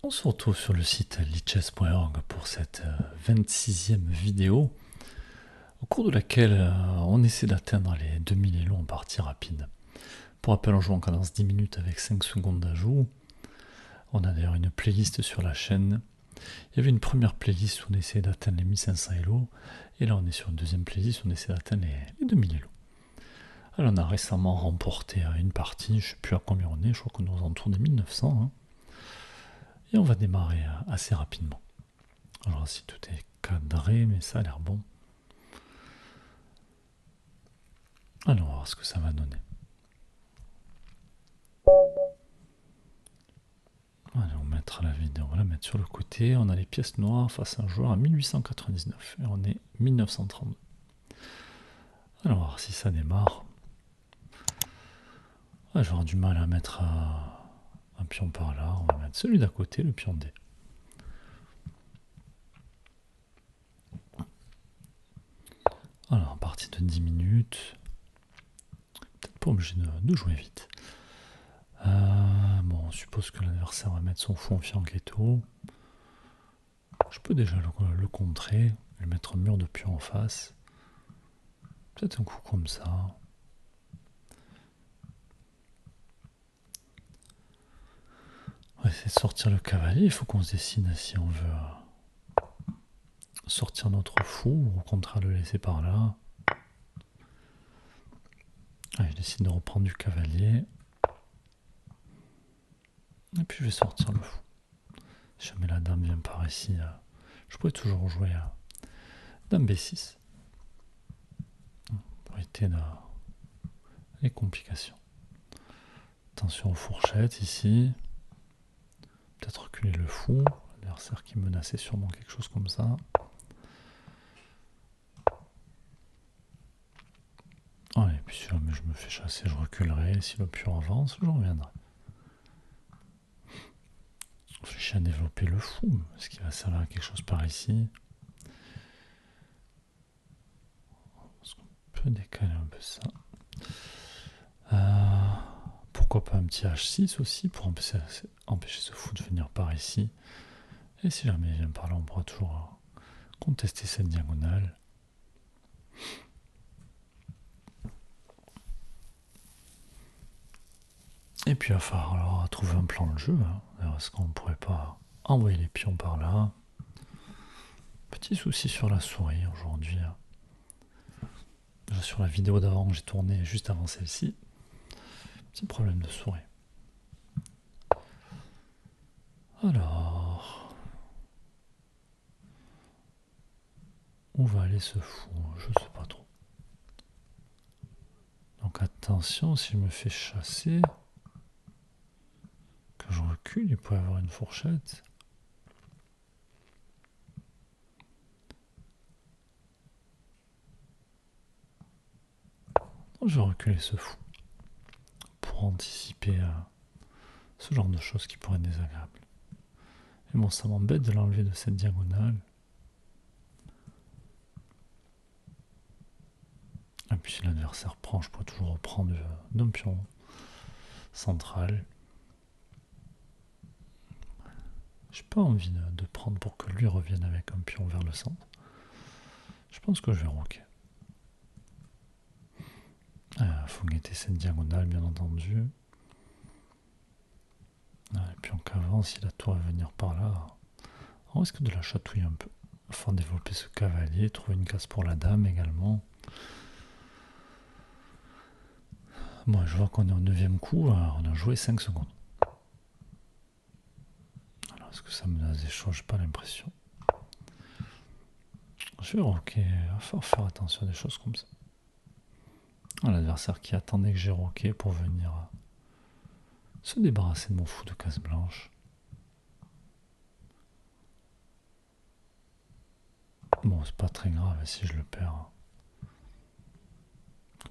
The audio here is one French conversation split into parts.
On se retrouve sur le site lichess.org pour cette 26e vidéo, au cours de laquelle on essaie d'atteindre les 2000 élos en partie rapide. Pour rappel, on joue en cadence 10 minutes avec 5 secondes d'ajout. On a d'ailleurs une playlist sur la chaîne. Il y avait une première playlist où on essayait d'atteindre les 1500 élos, et là on est sur une deuxième playlist où on essaie d'atteindre les 2000 élos. Alors on a récemment remporté une partie, je ne sais plus à combien on est, je crois qu'on est aux alentours des 1900. Hein. Et on va démarrer assez rapidement. Alors si tout est cadré, mais ça a l'air bon. Alors on va voir ce que ça va donner. Allez, on mettra la vidéo, on va la mettre sur le côté. On a les pièces noires face à un joueur à 1899 et on est 1932. Alors on va voir si ça démarre. Ouais, je vais avoir du mal à mettre un pion par là. On va mettre celui d'à côté, le pion D. Alors, partie de 10 minutes. Peut-être pas obligé de jouer vite. Bon, on suppose que l'adversaire va mettre son fou en fianchetto. Je peux déjà le contrer, lui mettre un mur de pion en face. Peut-être un coup comme ça. On va essayer de sortir le cavalier. Il faut qu'on se décide si on veut sortir notre fou ou au contraire le laisser par là. Allez, je décide de reprendre du cavalier. Et puis je vais sortir le fou. Si jamais la dame vient par ici, je pourrais toujours jouer dame B6. Pour éviter les complications. Attention aux fourchettes ici. Peut-être reculer le fou. L'adversaire qui menaçait sûrement quelque chose comme ça. Allez, puis si jamais je me fais chasser, je reculerai. Si le pion avance, je reviendrai. Je réfléchis à développer le fou. Est-ce qu'il va servir à quelque chose par ici? Est-ce qu'on peut décaler un peu ça? Pourquoi pas un petit H6 aussi pour empêcher ce fou de venir par ici. Et si jamais il vient par là, on pourra toujours contester cette diagonale. Et puis il va falloir alors trouver un plan de jeu. Hein. Est-ce qu'on ne pourrait pas envoyer les pions par là? Petit souci sur la souris aujourd'hui. Déjà sur la vidéo d'avant que j'ai tournée juste avant celle-ci. Petit problème de souris. Alors, où va aller ce fou? Je sais pas trop. Donc attention, si je me fais chasser, que je recule, il pourrait y avoir une fourchette. Donc, je vais reculer ce fou pour anticiper ce genre de choses qui pourraient être désagréables. Et bon, ça m'embête de l'enlever de cette diagonale. Et puis si l'adversaire prend, je pourrais toujours reprendre d'un pion central. J'ai pas envie de prendre pour que lui revienne avec un pion vers le centre. Je pense que je vais roquer. Faut guetter cette diagonale, bien entendu. Et puis en qu'avant, si la tour va venir par là, on risque de la chatouiller un peu. Afin de développer ce cavalier, trouver une case pour la dame également. Bon, je vois qu'on est au 9e coup, on a joué 5 secondes. Alors, est-ce que ça menace des choses? J'ai pas l'impression. Je vais roquer, il va falloir faire attention à des choses comme ça. L'adversaire qui attendait que j'ai roqué pour venir se débarrasser de mon fou de case blanche. Bon, c'est pas très grave si je le perds.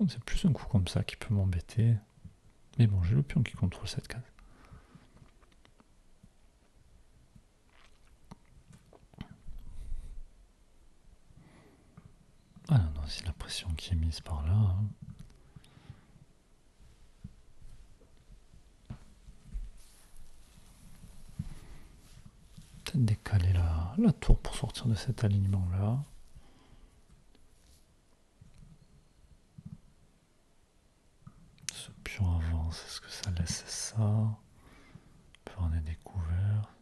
C'est plus un coup comme ça qui peut m'embêter. Mais bon, j'ai le pion qui contrôle cette case. Ah non, c'est la pression qui est mise par là. Hein. peut-être décaler la tour pour sortir de cet alignement-là. Ce pion avance, est-ce que ça laisse ça? Plus on est découvert.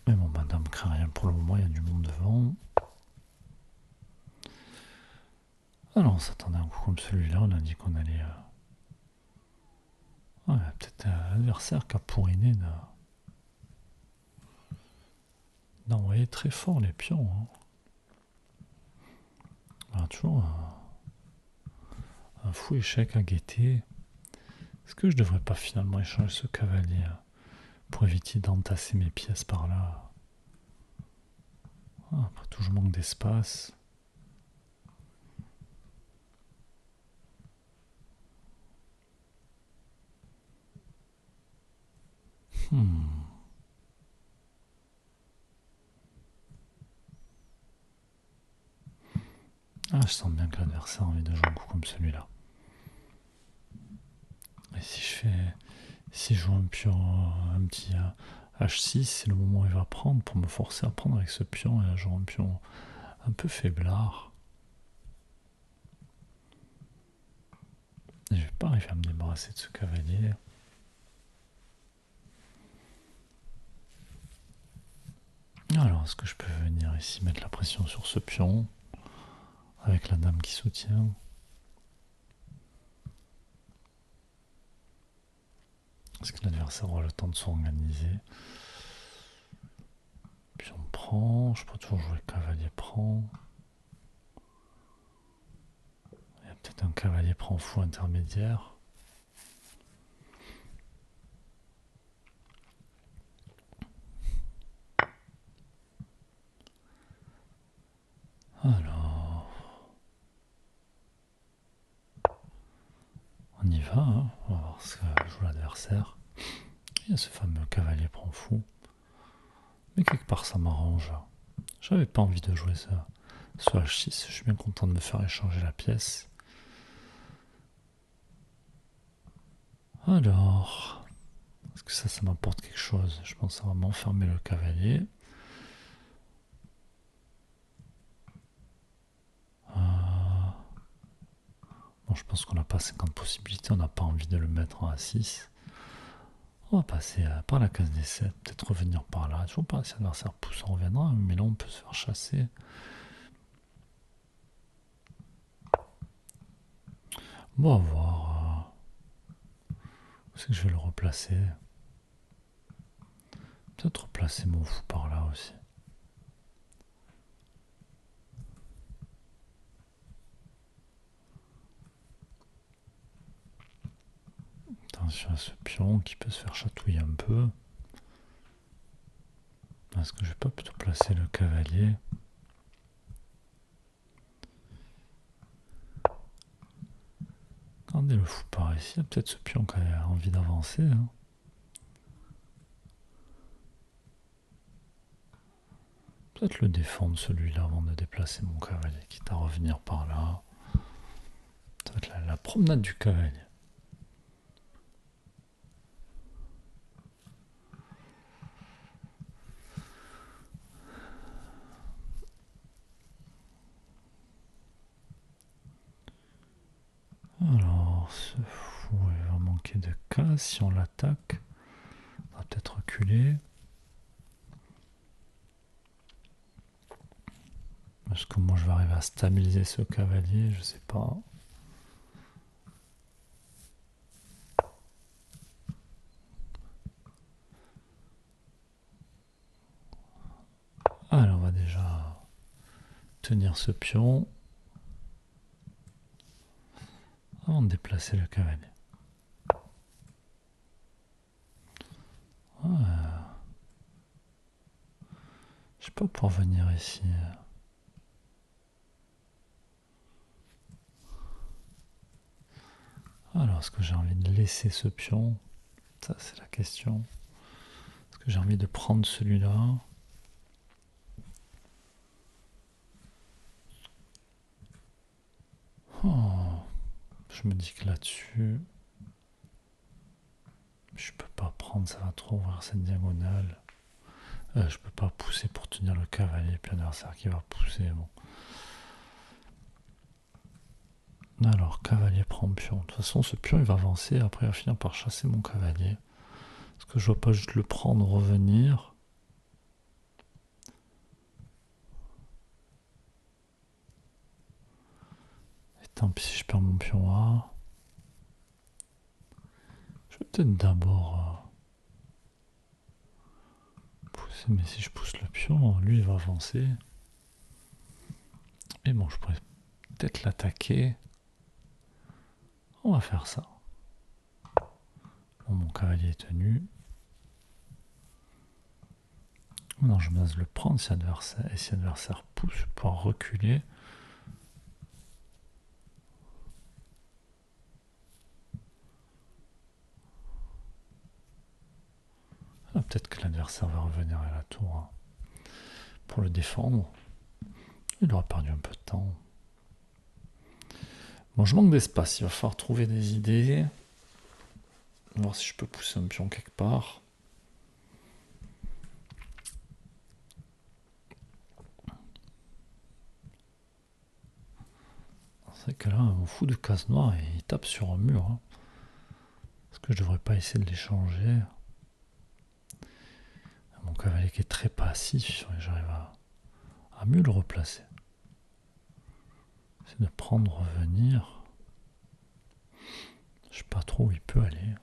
Mais bon, madame craint rien pour le moment, il y a du monde devant. Alors on s'attendait à un coup comme celui-là, on a dit qu'on allait... Ouais, peut-être l'adversaire qui a pourriné d'envoyer très fort les pions. Hein. Voilà, toujours un fou échec à guetter. Est-ce que je devrais pas finalement échanger ce cavalier pour éviter d'entasser mes pièces par là? Après tout, je manque d'espace. Ah, je sens bien que l'adversaire a envie de jouer un coup comme celui-là. Et si je joue un pion, un petit H6, c'est le moment où il va prendre pour me forcer à prendre avec ce pion. Et là, je joue un pion un peu faiblard. Et je vais pas arriver à me débarrasser de ce cavalier. Alors, est-ce que je peux venir ici mettre la pression sur ce pion avec la dame qui soutient? Est-ce que l'adversaire aura le temps de s'organiser? Pion prend, je peux toujours jouer cavalier prend. Il y a peut-être un cavalier prend fou intermédiaire. Alors, on y va, hein. On va voir ce que joue l'adversaire. Il y a ce fameux cavalier prend fou. Mais quelque part ça m'arrange. J'avais pas envie de jouer ça. Ce H6, je suis bien content de me faire échanger la pièce. Alors, est-ce que ça m'apporte quelque chose? Je pense que ça va m'enfermer le cavalier. Bon, je pense qu'on n'a pas 50 possibilités, on n'a pas envie de le mettre en A6. On va passer par la case des 7, peut-être revenir par là. Toujours pas si l'adversaire pousse, on reviendra, mais là on peut se faire chasser. Bon, on va voir. Où c'est que je vais le replacer? Peut-être replacer mon fou par là aussi. Attention à ce pion qui peut se faire chatouiller un peu. Est-ce que je vais pas plutôt placer le cavalier? Regardez le fou par ici, il y a peut-être ce pion qui a envie d'avancer. Hein. Peut-être le défendre celui-là avant de déplacer mon cavalier, quitte à revenir par là. Ça va être la promenade du cavalier. Alors, ce fou, il va manquer de cases si on l'attaque. On va peut-être reculer. Est-ce que moi je vais arriver à stabiliser ce cavalier? Je sais pas. Alors, on va déjà tenir ce pion avant de déplacer le cavalier. Je sais pas pour venir ici. Alors, est-ce que j'ai envie de laisser ce pion? Ça, c'est la question. Est-ce que j'ai envie de prendre celui-là? Je me dis que là-dessus, je peux pas prendre défendre, ça va trop ouvrir cette diagonale. Je peux pas pousser pour tenir le cavalier, puis l'adversaire qui va pousser. Bon. Alors, cavalier prend pion. De toute façon, ce pion, il va avancer. Après, il va finir par chasser mon cavalier. Est-ce que je ne dois pas juste le prendre, revenir? Et tant pis si je perds mon pion A. Je vais peut-être d'abord pousser. Mais si je pousse le pion, lui, il va avancer. Et bon, je pourrais peut-être l'attaquer. On va faire ça. Bon, mon cavalier est tenu. Non, je vais le prendre si l'adversaire, et si l'adversaire pousse, je vais pouvoir reculer. Ah, peut-être que l'adversaire va revenir à la tour hein, pour le défendre. Il aura perdu un peu de temps. Bon, je manque d'espace, il va falloir trouver des idées. Voir si je peux pousser un pion quelque part. C'est que là, mon fou de case noire, il tape sur un mur. Hein. Est-ce que je devrais pas essayer de l'échanger? Mon cavalier qui est très passif, j'arrive à mieux le replacer. C'est de prendre, revenir. Je sais pas trop où il peut aller.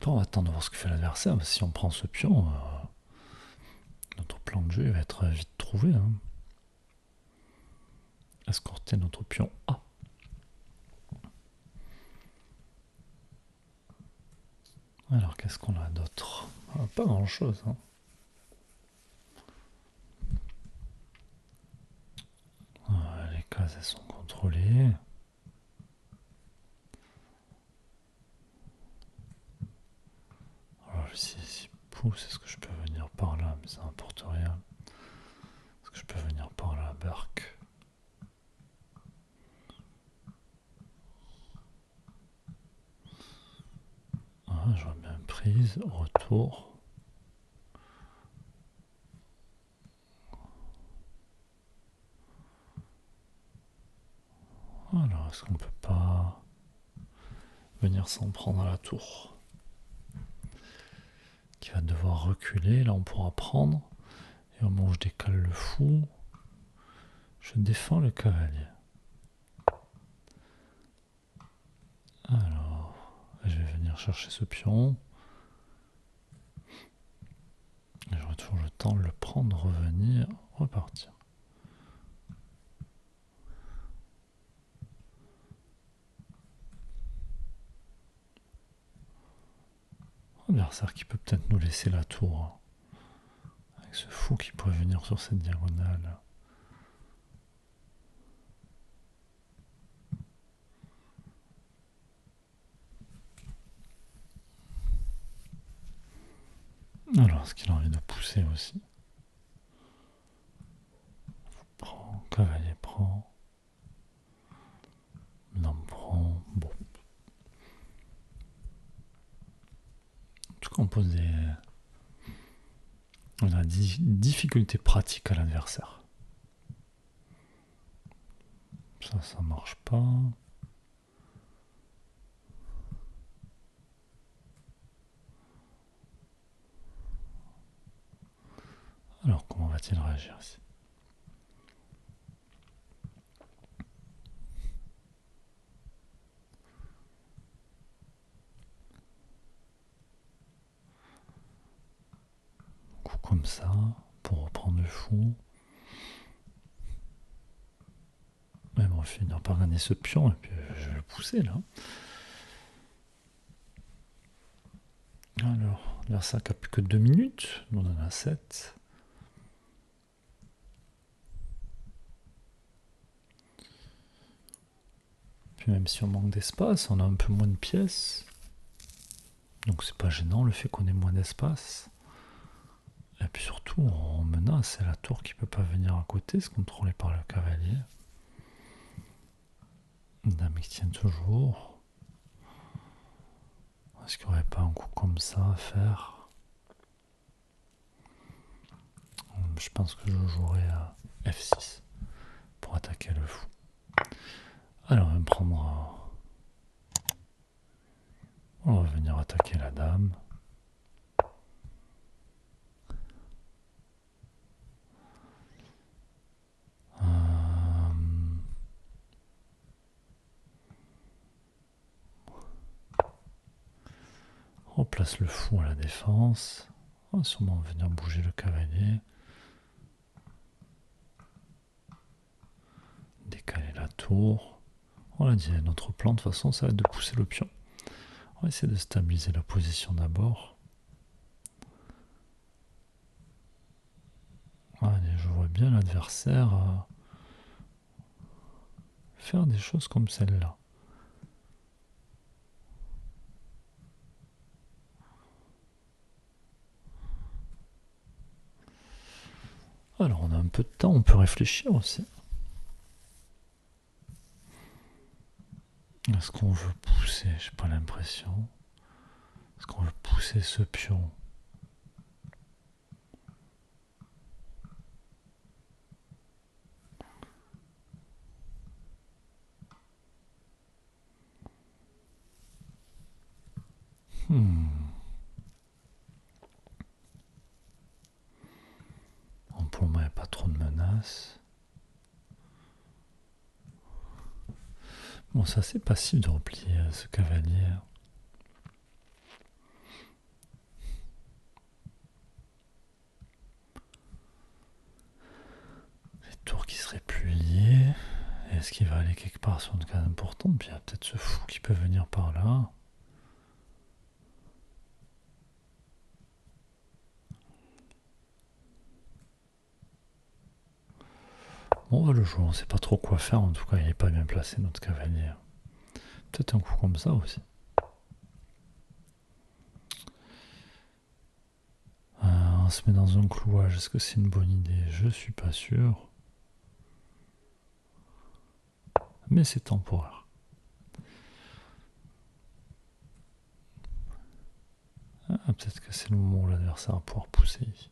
On va attendre de voir ce que fait l'adversaire. Si on prend ce pion, notre plan de jeu va être vite trouvé. Hein. Escorter notre pion A. Alors qu'est-ce qu'on a d'autre? Pas grand chose. Hein. Les cases elles sont contrôlées. Alors si pousse, est-ce que je peux venir par là? Mais ça n'importe rien. Est-ce que je peux venir par là, Burke? Je vois bien prise, retour. Alors, est-ce qu'on peut pas venir s'en prendre à la tour? Qui va devoir reculer, là on pourra prendre. Et au moment où je décale le fou, je défends le cavalier. Alors, je vais venir chercher ce pion. J'aurai toujours le temps de le prendre, revenir, repartir. L'adversaire qui peut peut-être nous laisser la tour. Avec ce fou qui pourrait venir sur cette diagonale. Alors, est-ce qu'il a envie de pousser aussi? Prend, cavalier prend. Dame prend. Bon. En tout cas, on pose des. On a des difficultés pratiques à l'adversaire. Ça marche pas. Alors, comment va-t-il réagir ici? Coup comme ça, pour reprendre le fou. Mais bon, je vais finir par gagner ce pion, et puis je vais le pousser, là. Alors, l'adversaire qui a plus que 2 minutes, nous on en a 7. Puis même si on manque d'espace, on a un peu moins de pièces. Donc c'est pas gênant le fait qu'on ait moins d'espace. Et puis surtout, on menace, c'est la tour qui peut pas venir à côté, c'est contrôlé par le cavalier. Dame qui tient toujours. Est-ce qu'il n'y aurait pas un coup comme ça à faire? Je pense que je jouerai à F6 pour attaquer le fou. Alors on va prendre... On va venir attaquer la dame. On place le fou à la défense. On va sûrement venir bouger le cavalier. Décaler la tour. On l'a dit, notre plan de toute façon, ça va être de pousser le pion. On va essayer de stabiliser la position d'abord. Allez, je vois bien l'adversaire faire des choses comme celle-là. Alors on a un peu de temps, on peut réfléchir aussi. Est-ce qu'on veut pousser? J'ai pas l'impression. Est-ce qu'on veut pousser ce pion? Pour moi, il n'y a pas trop de menaces. Bon, c'est assez passif de replier ce cavalier. Les tours qui seraient plus liées. Est-ce qu'il va aller quelque part sur une case importante? Puis il y a peut-être ce fou qui peut venir par là. Bon, on va le jouer, on ne sait pas trop quoi faire. En tout cas, il n'est pas bien placé, notre cavalier. Peut-être un coup comme ça aussi. On se met dans un clouage. Est-ce que c'est une bonne idée? Je suis pas sûr. Mais c'est temporaire. Peut-être que c'est le moment où l'adversaire va pouvoir pousser ici.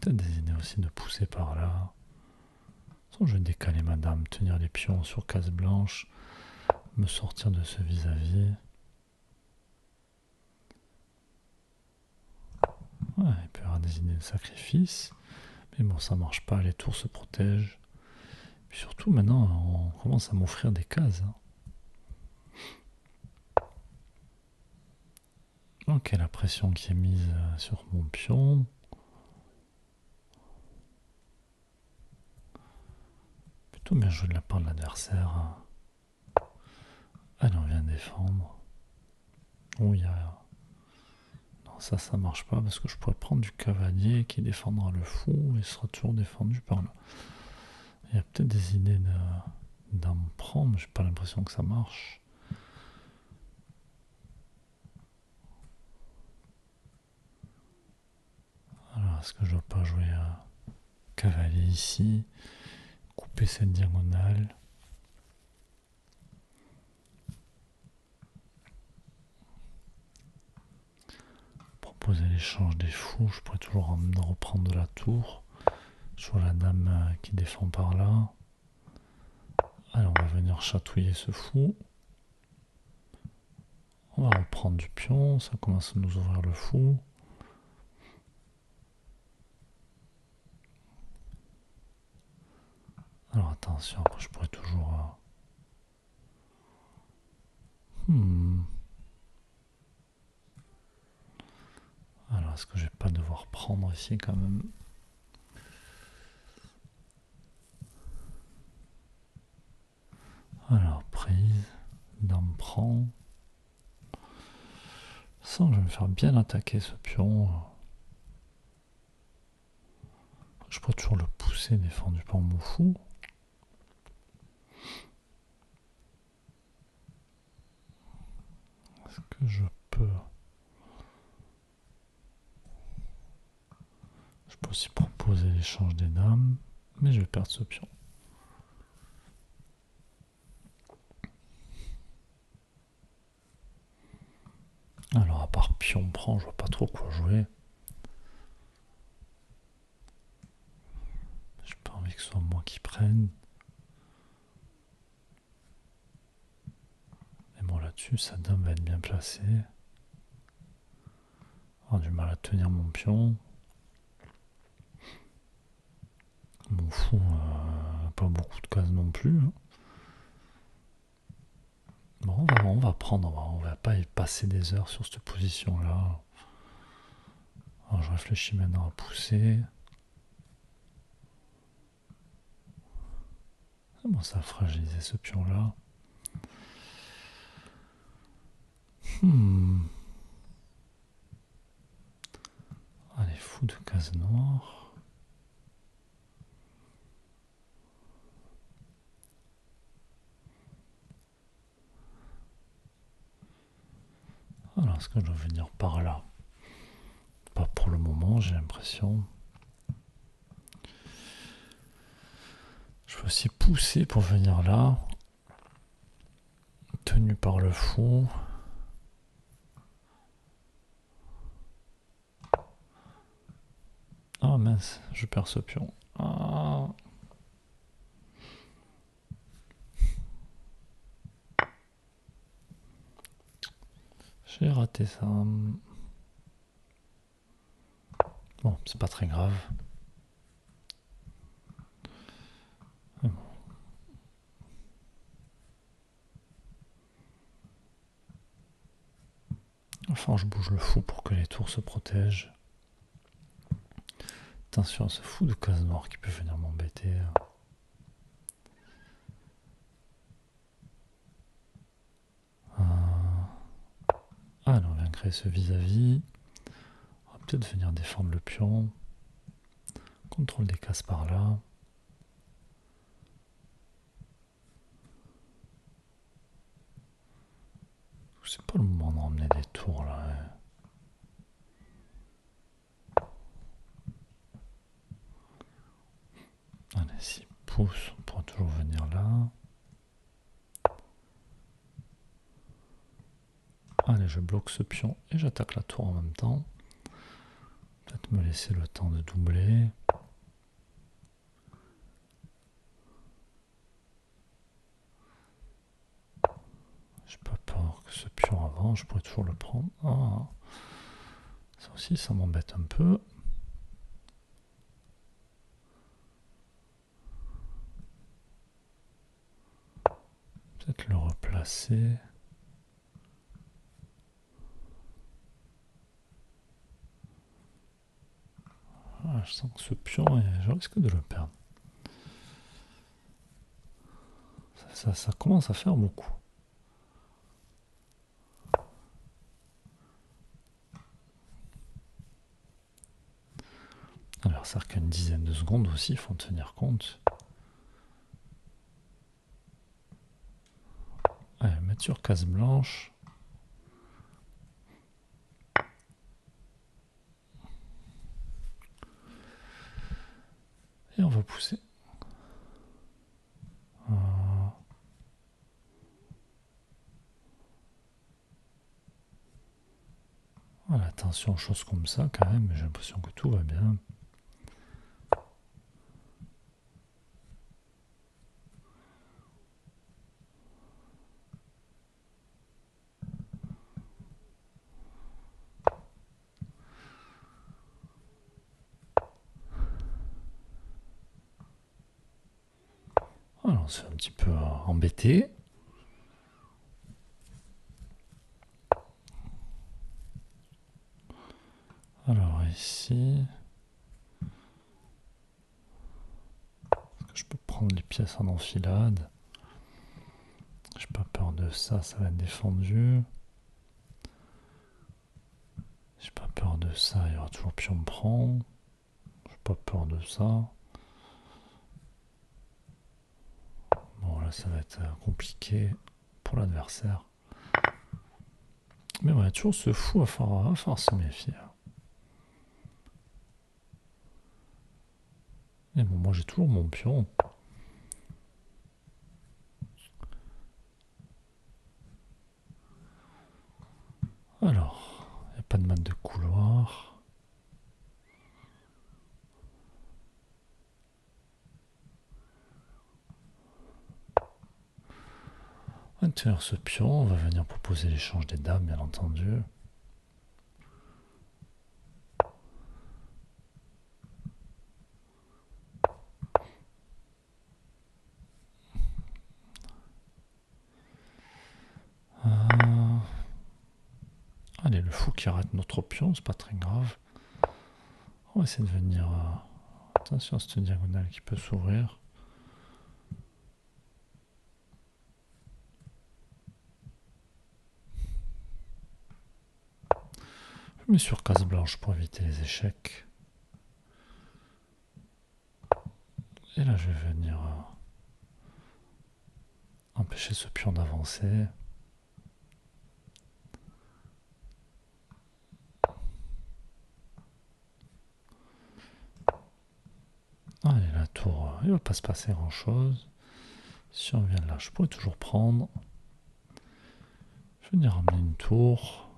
Peut-être des idées aussi de pousser par là. Je vais décaler ma dame, tenir les pions sur case blanche, me sortir de ce vis-à-vis. Ouais, il peut y avoir des idées de sacrifice. Mais bon, ça marche pas, les tours se protègent. Puis surtout, maintenant, on commence à m'offrir des cases. Ok, la pression qui est mise sur mon pion. Plutôt bien joué de la part de l'adversaire. Allez, on vient défendre. Oh, il y a... Non, ça marche pas parce que je pourrais prendre du cavalier qui défendra le fou et sera toujours défendu par là. Il y a peut-être des idées d'en prendre, mais j'ai pas l'impression que ça marche. Alors, est-ce que je dois pas jouer à cavalier ici, couper cette diagonale? Proposer l'échange des fous, je pourrais toujours reprendre de la tour. Sur la dame qui défend par là. Alors on va venir chatouiller ce fou. On va reprendre du pion, ça commence à nous ouvrir le fou. Alors attention, après je pourrais toujours... Alors est-ce que je vais pas devoir prendre ici quand même? Alors prise, dame prend. Sans que je vais me faire bien attaquer ce pion. Je pourrais toujours le pousser défendu par mon fou. que je peux... Je peux aussi proposer l'échange des dames, mais je vais perdre ce pion. Alors à part pion prend, je vois pas trop quoi jouer. J'ai pas envie que ce soit moi qui prenne. Mais bon, là-dessus, sa dame va être bien placée. Avoir du mal à tenir mon pion. Mon fou, pas beaucoup de cases non plus. Bon, on va prendre, on va pas y passer des heures sur cette position-là. Alors je réfléchis maintenant à pousser. Comment ça a fragilisé ce pion-là? Allez, fou de case noire. Alors, est-ce que je dois venir par là? Pas pour le moment, j'ai l'impression. Je peux aussi pousser pour venir là. Tenu par le fou. Ah mince, je perds ce pion. Ah. J'ai raté ça. Bon, c'est pas très grave. Enfin, je bouge le fou pour que les tours se protègent. Attention à ce fou de case noire qui peut venir m'embêter. Ah, là, on vient créer ce vis-à-vis. On va peut-être venir défendre le pion. Contrôle des cases par là. C'est pas le moment de ramener des tours là. Allez, s'il pousse, on pourra toujours venir là. Allez, je bloque ce pion et j'attaque la tour en même temps. Peut-être me laisser le temps de doubler. J'ai pas peur que ce pion avance, je pourrais toujours le prendre. Ah. Ça aussi, ça m'embête un peu. Peut-être le replacer. Ah, je sens que ce pion, je risque de le perdre. Ça commence à faire beaucoup. Alors, ça qu'une dizaine de secondes aussi, il faut en tenir compte. Allez, mettre sur case blanche. Et on va pousser. Voilà, attention aux choses comme ça quand même, j'ai l'impression que tout va bien. Voilà, on se fait un petit peu embêter. Alors ici, est-ce que je peux prendre les pièces en enfilade? J'ai pas peur de ça, ça va être défendu. J'ai pas peur de ça, il y aura toujours pion prend. J'ai pas peur de ça. Bon là ça va être compliqué pour l'adversaire. Mais ouais, toujours ce fou à falloir se méfier. Et bon, moi j'ai toujours mon pion. Alors, il n'y a pas de mat de couloir. On va tenir ce pion, on va venir proposer l'échange des dames, bien entendu. Allez, le fou qui arrête notre pion, c'est pas très grave. On va essayer de venir... attention à cette diagonale qui peut s'ouvrir. Je mets sur case blanche pour éviter les échecs. Et là, je vais venir empêcher ce pion d'avancer. Allez, la tour, il ne va pas se passer grand chose. Si on vient là, je pourrais toujours prendre. Je vais venir ramener une tour.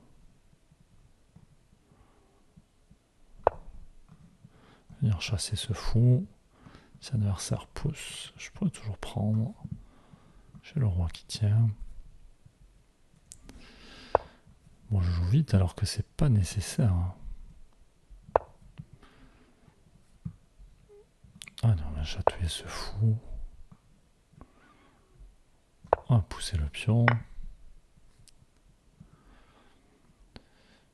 Venir chasser ce fou. Si l'adversaire pousse, je pourrais toujours prendre. J'ai le roi qui tient. Bon, je joue vite alors que c'est pas nécessaire. Ah non, on va chatouiller ce fou. On va pousser le pion.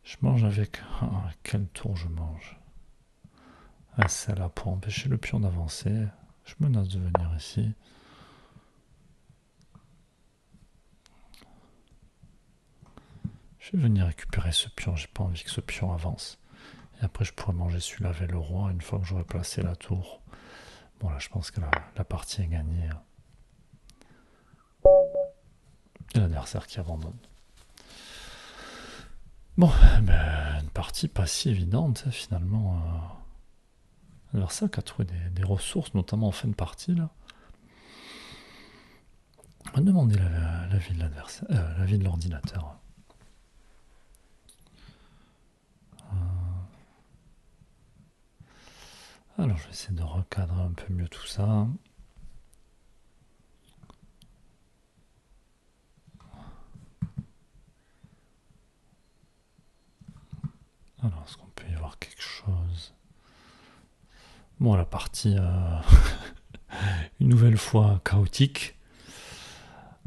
Je mange avec... quel tour je mange? Ah, celle-là pour empêcher le pion d'avancer. Je menace de venir ici. Je vais venir récupérer ce pion. J'ai pas envie que ce pion avance. Et après, je pourrais manger celui-là avec le roi une fois que j'aurai placé la tour. Bon, là, je pense que la partie est gagnée. Et l'adversaire qui abandonne. Bon, ben, une partie pas si évidente, finalement. L'adversaire qui a trouvé des ressources, notamment en fin de partie, là. On va demander la vie de l'adversaire, la vie de l'ordinateur. Alors, je vais essayer de recadrer un peu mieux tout ça. Alors, est-ce qu'on peut y voir quelque chose? Bon, la partie, une nouvelle fois chaotique.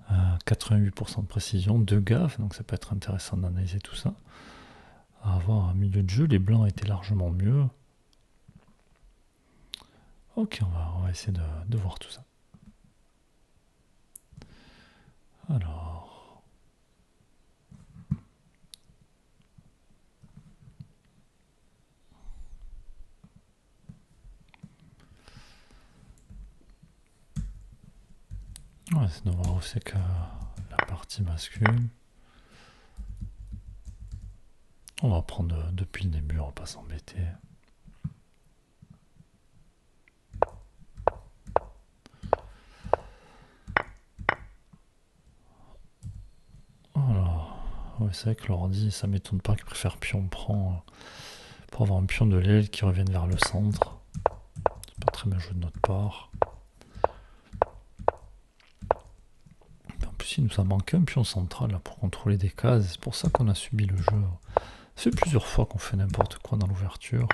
88% de précision, 2 gaffes, donc ça peut être intéressant d'analyser tout ça. À avoir un milieu de jeu, les blancs étaient largement mieux. Ok, on va essayer de voir tout ça. Alors... on va essayer de voir où c'est que la partie bascule. On va prendre depuis le début, on va pas s'embêter. Alors, ouais, c'est vrai que l'ordi, ça m'étonne pas qu'il préfère pion prend pour avoir un pion de l'aile qui revienne vers le centre. C'est pas très bien joué de notre part. En plus, il nous a manqué un pion central là, pour contrôler des cases. C'est pour ça qu'on a subi le jeu. Ça fait plusieurs fois qu'on fait n'importe quoi dans l'ouverture.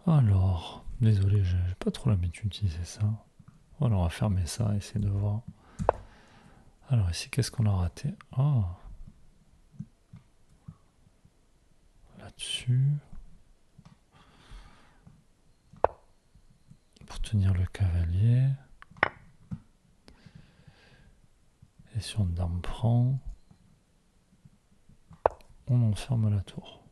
Alors, désolé, j'ai pas trop l'habitude d'utiliser ça. Voilà, on va fermer ça, essayer de voir. Alors ici, qu'est-ce qu'on a raté? Ah, là-dessus. pour tenir le cavalier. Et si on en prend, on enferme la tour.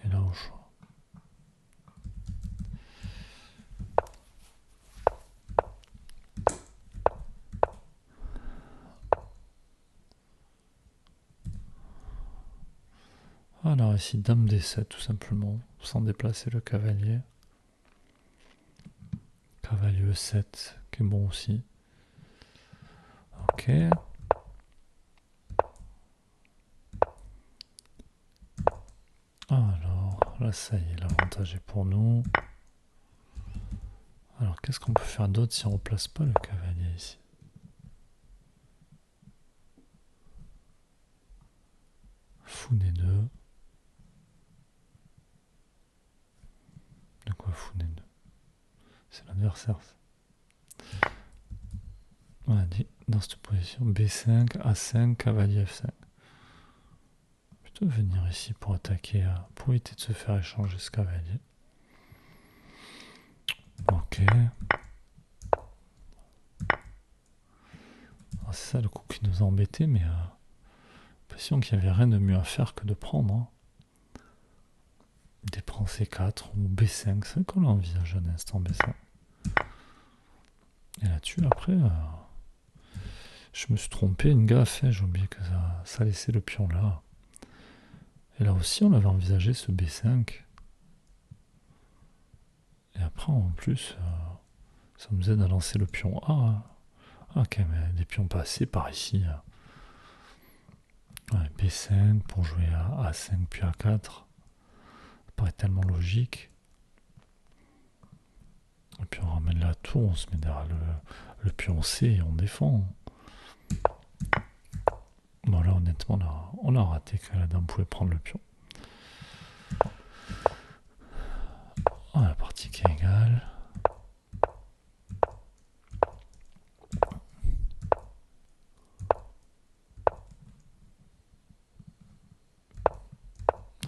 Et là au choix. Alors ici, dame D7 tout simplement, sans déplacer le cavalier. Cavalier E7, qui est bon aussi. Ok. Alors, là ça y est, l'avantage est pour nous. Alors, qu'est-ce qu'on peut faire d'autre si on ne replace pas le cavalier ici? Fou D2. De quoi fou D2? C'est l'adversaire. On a dit dans cette position B5, A5, cavalier F5. Plutôt venir ici pour attaquer, pour éviter de se faire échanger ce cavalier. Ok. C'est ça le coup qui nous a embêtés, mais l'impression qu'il n'y avait rien de mieux à faire que de prendre. Hein. Des prend C4 ou B5, c'est vrai qu'on l'envisage un instant B5. Et là-dessus, après, je me suis trompé, une gaffe, j'ai oublié que ça laissait le pion là. Et là aussi, on avait envisagé ce B5. Et après, en plus, ça nous aide à lancer le pion A. Hein. Ok, mais des pions passés par ici. Ouais, B5 pour jouer à A5 puis A4. Ça paraît tellement logique. Et puis on ramène la tour, on se met derrière le pion C et on défend. Bon là honnêtement on a raté que la dame pouvait prendre le pion. Oh, la partie qui est égale.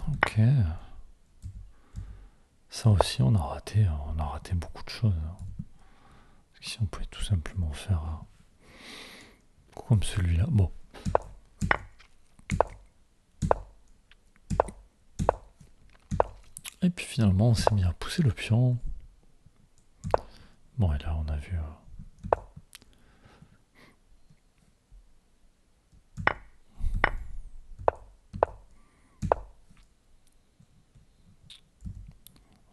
Ok. Ça aussi on a raté beaucoup de choses. Parce qu'ici on pouvait tout simplement faire un coup comme celui-là. Bon. Et puis finalement on s'est mis à pousser le pion. Bon et là on a vu...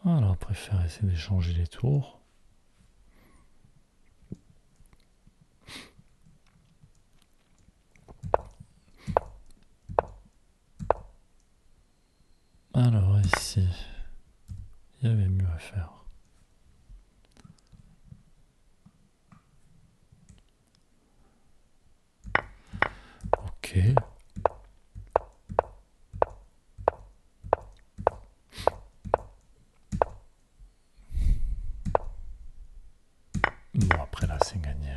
Alors on préfère essayer d'échanger les tours. Alors ici, il y avait mieux à faire. Ok. Bon après là c'est gagné.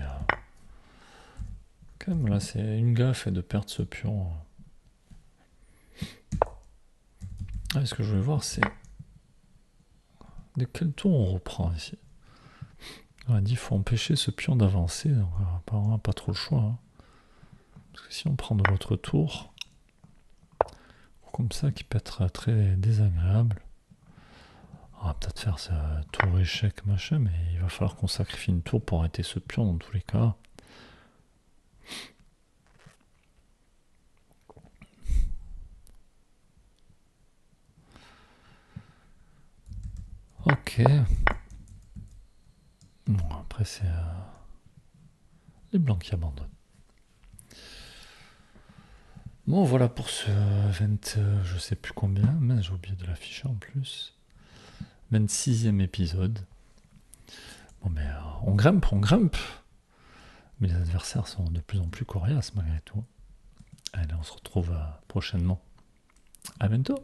Quand même là c'est une gaffe et de perdre ce pion. Ah, ce que je voulais voir c'est de quel tour on reprend ici. On a dit qu'il faut empêcher ce pion d'avancer, donc apparemment pas trop le choix. Hein. Parce que si on prend de l'autre tour, comme ça qui peut être très désagréable. On va peut-être faire ce tour échec machin, mais il va falloir qu'on sacrifie une tour pour arrêter ce pion dans tous les cas. Ok. Bon, après c'est les blancs qui abandonnent. Bon, voilà pour ce 20, je sais plus combien, mais j'ai oublié de l'afficher en plus. 26e épisode. Bon, mais on grimpe. Mais les adversaires sont de plus en plus coriaces malgré tout. Allez, on se retrouve prochainement. À bientôt.